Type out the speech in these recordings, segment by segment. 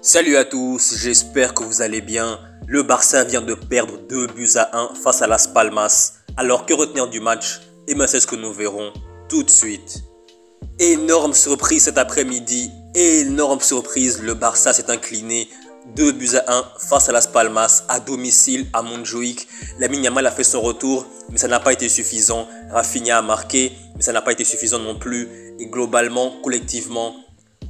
Salut à tous, j'espère que vous allez bien. Le Barça vient de perdre 2-1 face à Las Palmas. Alors que retenir du match? Eh bien c'est ce que nous verrons tout de suite. Énorme surprise cet après-midi, énorme surprise, le Barça s'est incliné 2-1 face à Las Palmas à domicile à Montjuïc. Lamine Yamal a fait son retour, mais ça n'a pas été suffisant. Rafinha a marqué, mais ça n'a pas été suffisant non plus. Et globalement, collectivement,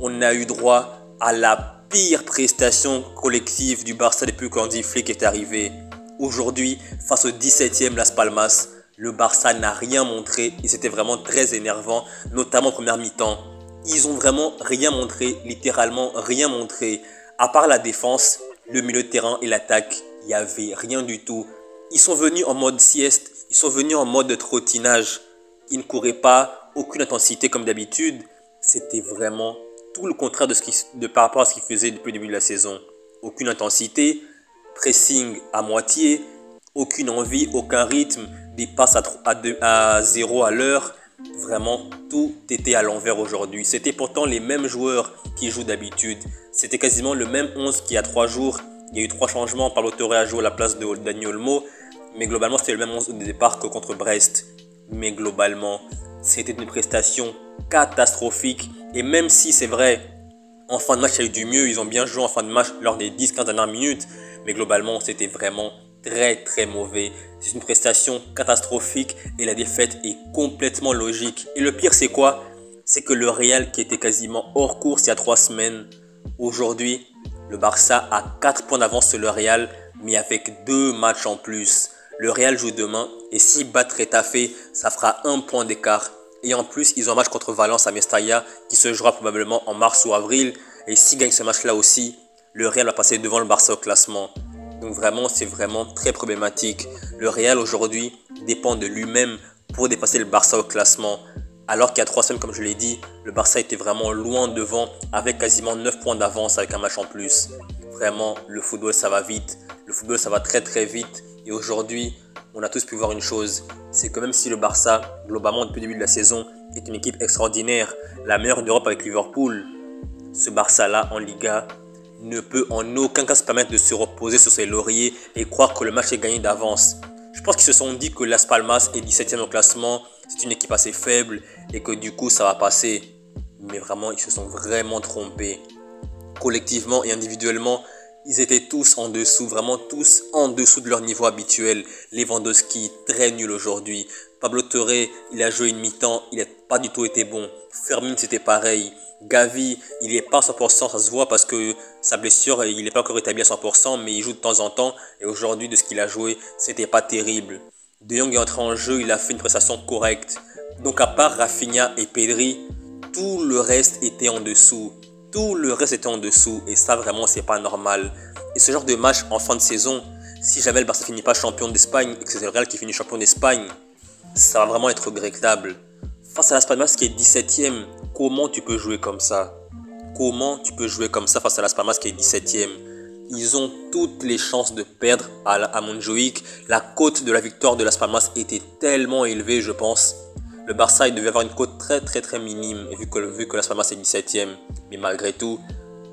on a eu droit à la pire prestation collective du Barça depuis qu'Hansi Flick est arrivé. Aujourd'hui, face au 17e Las Palmas, le Barça n'a rien montré et c'était vraiment très énervant, notamment en première mi-temps. Ils ont vraiment rien montré, littéralement rien montré. À part la défense, le milieu de terrain et l'attaque, il n'y avait rien du tout. Ils sont venus en mode sieste, ils sont venus en mode trottinage. Ils ne couraient pas, aucune intensité comme d'habitude. C'était vraiment tout le contraire par rapport à ce qu'ils faisaient depuis le début de la saison. Aucune intensité, pressing à moitié, aucune envie, aucun rythme, des passes à 0 à l'heure. Vraiment, tout était à l'envers aujourd'hui. C'était pourtant les mêmes joueurs qui jouent d'habitude. C'était quasiment le même 11 qu'il y a 3 jours. Il y a eu 3 changements. Paulo Torre a joué à la place de Dani Olmo. Mais globalement, c'était le même 11 au départ que contre Brest. Mais globalement, c'était une prestation catastrophique. Et même si c'est vrai, en fin de match, il y a eu du mieux. Ils ont bien joué en fin de match lors des 10-15 dernières minutes. Mais globalement, c'était vraiment très mauvais. C'est une prestation catastrophique et la défaite est complètement logique. Et le pire, c'est quoi? C'est que le Real, qui était quasiment hors course il y a 3 semaines, aujourd'hui, le Barça a 4 points d'avance sur le Real, mais avec 2 matchs en plus. Le Real joue demain et s'ils battent Retafe, ça fera 1 point d'écart. Et en plus, ils ont un match contre Valence à Mestalla qui se jouera probablement en mars ou avril. Et s'ils gagnent ce match-là aussi, le Real va passer devant le Barça au classement. Donc vraiment, c'est vraiment très problématique. Le Real aujourd'hui dépend de lui-même pour dépasser le Barça au classement. Alors qu'il y a 3 semaines, comme je l'ai dit, le Barça était vraiment loin devant avec quasiment 9 points d'avance avec un match en plus. Vraiment, le football, ça va vite. Le football, ça va très vite. Et aujourd'hui, on a tous pu voir une chose, c'est que même si le Barça, globalement depuis le début de la saison, est une équipe extraordinaire, la meilleure d'Europe avec Liverpool, ce Barça-là en Liga ne peut en aucun cas se permettre de se reposer sur ses lauriers et croire que le match est gagné d'avance. Je pense qu'ils se sont dit que Las Palmas est 17e au classement, c'est une équipe assez faible et que du coup ça va passer. Mais vraiment, ils se sont vraiment trompés. Collectivement et individuellement, ils étaient tous en dessous, vraiment tous en dessous de leur niveau habituel. Lewandowski, très nul aujourd'hui. Pablo Torre, il a joué une mi-temps, il n'a pas du tout été bon. Fermin, c'était pareil. Gavi, il n'est pas à 100%, ça se voit parce que sa blessure, il n'est pas encore établi à 100%, mais il joue de temps en temps. Et aujourd'hui, de ce qu'il a joué, c'était pas terrible. De Jong est entré en jeu, il a fait une prestation correcte. Donc à part Rafinha et Pedri, tout le reste était en dessous. Tout le reste était en dessous et ça vraiment c'est pas normal. Et ce genre de match en fin de saison, si jamais le Barça finit pas champion d'Espagne et que c'est le Real qui finit champion d'Espagne, ça va vraiment être regrettable. Face à Las Palmas qui est 17e, comment tu peux jouer comme ça? Comment tu peux jouer comme ça face à Las Palmas qui est 17e? Ils ont toutes les chances de perdre à Montjuïc. La cote de la victoire de Las Palmas était tellement élevée, je pense. Le Barça, il devait avoir une cote très minime, vu que Las Palmas est 17e. Mais malgré tout,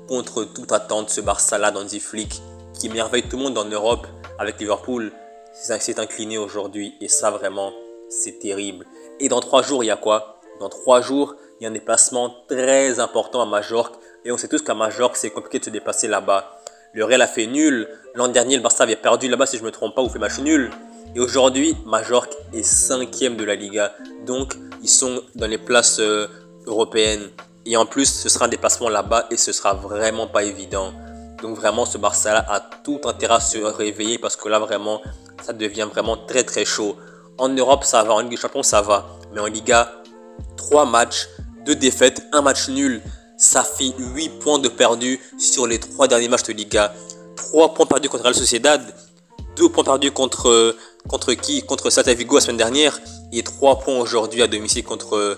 contre toute attente, ce Barça-là d'Hansi Flick, qui merveille tout le monde en Europe avec Liverpool, s'est incliné aujourd'hui. Et ça, vraiment, c'est terrible. Et dans 3 jours, il y a quoi? Dans 3 jours, il y a un déplacement très important à Majorque. Et on sait tous qu'à Majorque, c'est compliqué de se déplacer là-bas. Le Real a fait nul. L'an dernier, le Barça avait perdu là-bas, si je ne me trompe pas, ou fait match nul. Et aujourd'hui, Majorque est 5e de la Liga. Donc, ils sont dans les places européennes. Et en plus, ce sera un déplacement là-bas et ce sera vraiment pas évident. Donc vraiment, ce Barça-là a tout intérêt à se réveiller parce que là, vraiment, ça devient vraiment très chaud. En Europe, ça va. En Ligue des Champions, ça va. Mais en Liga, 3 matchs, 2 défaites, 1 match nul. Ça fait 8 points de perdus sur les 3 derniers matchs de Liga. 3 points perdus contre Real Sociedad. 2 points perdus contre qui? Contre Celta Vigo la semaine dernière. Et 3 points aujourd'hui à domicile contre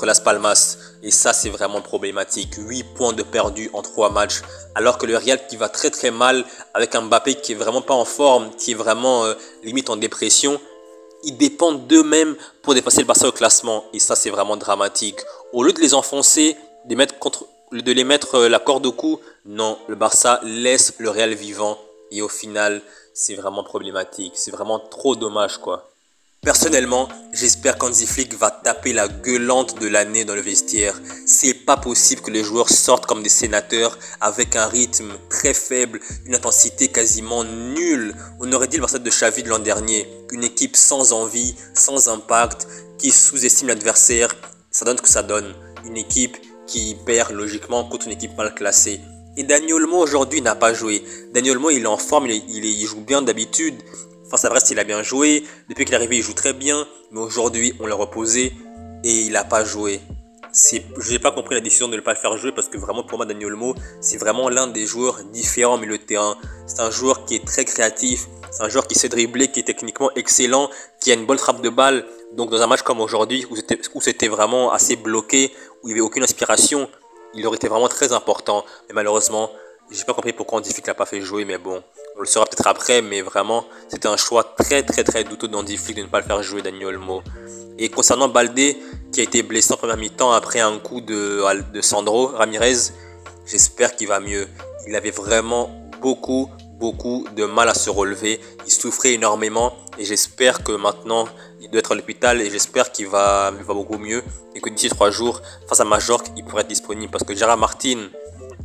Las Palmas. Et ça, c'est vraiment problématique. 8 points de perdus en 3 matchs. Alors que le Real qui va très mal avec un Mbappé qui est vraiment pas en forme, qui est vraiment limite en dépression. Ils dépendent d'eux-mêmes pour dépasser le Barça au classement. Et ça, c'est vraiment dramatique. Au lieu de les enfoncer, de les mettre de les mettre la corde au cou, non, le Barça laisse le Real vivant et au final, c'est vraiment problématique. C'est vraiment trop dommage, quoi. Personnellement, j'espère qu'Hansi Flick va taper la gueulante de l'année dans le vestiaire. C'est pas possible que les joueurs sortent comme des sénateurs avec un rythme très faible, une intensité quasiment nulle. On aurait dit le Barça de Xavi de l'an dernier, une équipe sans envie, sans impact, qui sous-estime l'adversaire. Ça donne ce que ça donne. Une équipe qui perd logiquement contre une équipe mal classée. Et Dani Olmo aujourd'hui n'a pas joué. Dani Olmo il est en forme, il joue bien d'habitude. Face à Brest, il a bien joué. Depuis qu'il est arrivé, il joue très bien. Mais aujourd'hui, on l'a reposé et il n'a pas joué. Je n'ai pas compris la décision de ne pas le faire jouer parce que vraiment, pour moi, Dani Olmo, c'est vraiment l'un des joueurs différents au milieu de terrain. C'est un joueur qui est très créatif. C'est un joueur qui sait dribbler, qui est techniquement excellent, qui a une bonne frappe de balle. Donc, dans un match comme aujourd'hui, où c'était vraiment assez bloqué, où il n'y avait aucune inspiration, il aurait été vraiment très important. Mais malheureusement, j'ai pas compris pourquoi Hansi Flick l'a pas fait jouer, mais bon, on le saura peut-être après, mais vraiment, c'était un choix très douteux d'Hansi Flick de ne pas le faire jouer, Dani Olmo. Et concernant Baldé, qui a été blessé en première mi-temps après un coup de Sandro Ramirez, j'espère qu'il va mieux. Il avait vraiment beaucoup de mal à se relever. Il souffrait énormément et j'espère que maintenant, il doit être à l'hôpital et j'espère qu'il va beaucoup mieux et que d'ici 3 jours, face à Majorque, il pourrait être disponible parce que Gerard Martin,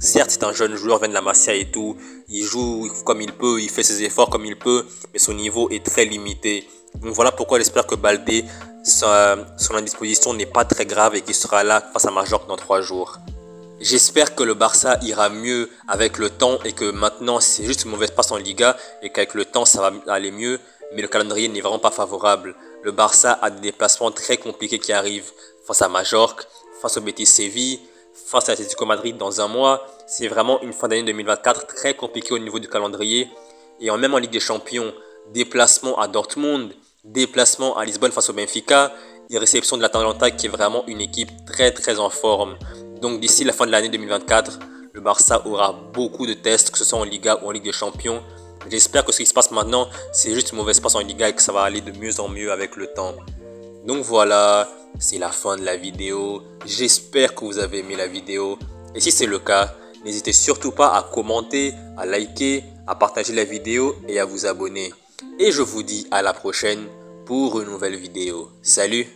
certes, c'est un jeune joueur, vient de la Masia et tout. Il joue comme il peut, il fait ses efforts comme il peut, mais son niveau est très limité. Donc voilà pourquoi j'espère que Baldé, son indisposition n'est pas très grave et qu'il sera là face à Majorque dans 3 jours. J'espère que le Barça ira mieux avec le temps et que maintenant c'est juste une mauvaise passe en Liga et qu'avec le temps ça va aller mieux, mais le calendrier n'est vraiment pas favorable. Le Barça a des déplacements très compliqués qui arrivent face à Majorque, face au Betis Séville, face à l'Atlético Madrid dans un mois. C'est vraiment une fin d'année 2024 très compliquée au niveau du calendrier. Et même en Ligue des Champions, déplacement à Dortmund, déplacement à Lisbonne face au Benfica et réception de l'Atalanta qui est vraiment une équipe très en forme. Donc d'ici la fin de l'année 2024, le Barça aura beaucoup de tests, que ce soit en Liga ou en Ligue des Champions. J'espère que ce qui se passe maintenant, c'est juste une mauvaise passe en Liga et que ça va aller de mieux en mieux avec le temps. Donc voilà, c'est la fin de la vidéo. J'espère que vous avez aimé la vidéo. Et si c'est le cas, n'hésitez surtout pas à commenter, à liker, à partager la vidéo et à vous abonner. Et je vous dis à la prochaine pour une nouvelle vidéo. Salut!